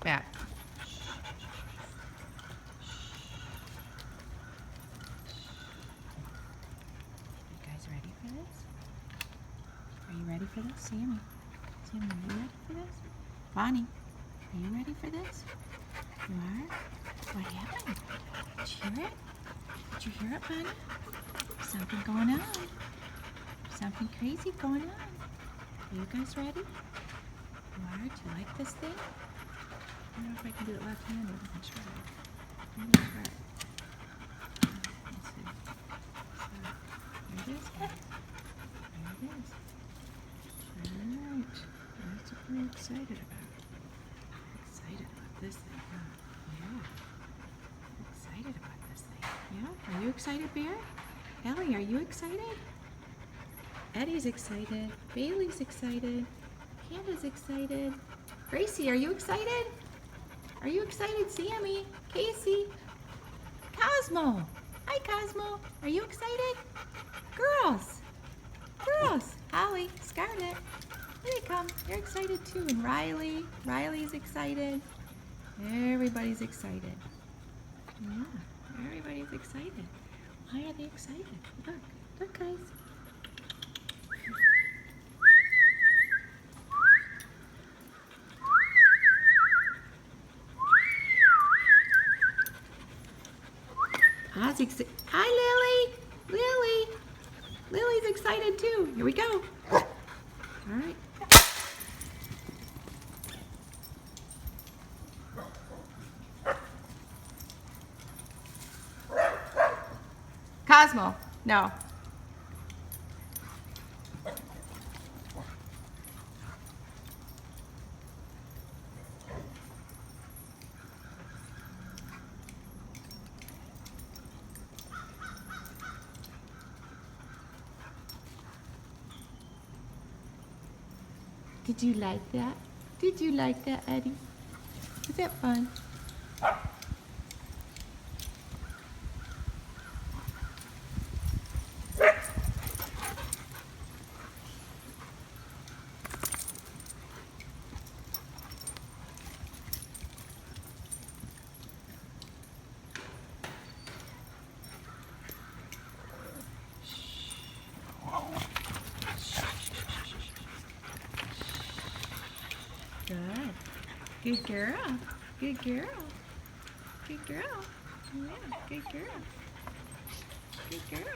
back. You guys ready for this? Are you ready for this? Sammy, are you ready for this? Bonnie, are you ready for this? You are? What happened? Did you hear it? Did you hear it, Bonnie? Something going on. Something crazy going on. Are you guys ready? You are? Do you like this thing? I don't know if I can do it left-handed. I'm try. I'm gonna try. Let's see. So, there it is, guys. There it is. Alright. That's what we're excited about. Excited about this thing, huh? Yeah. Excited about this thing. Yeah? Are you excited, Bear? Ellie, are you excited? Eddie's excited. Bailey's excited. Panda's excited. Gracie, are you excited? Are you excited, Sammy? Casey? Cosmo! Hi, Cosmo. Are you excited? Girls! Girls! Holly, Scarlett. Here they come. They're excited too. And Riley. Riley's excited. Everybody's excited. Yeah, everybody's excited. Why are they excited? Look. Look, guys. Hi, Lily. Lily. Lily's excited too. Here we go. All right. Cosmo. No. Did you like that? Did you like that, Eddie? Was that fun? Good. Good girl. Good girl. Good girl. Yeah, good girl. Good girl.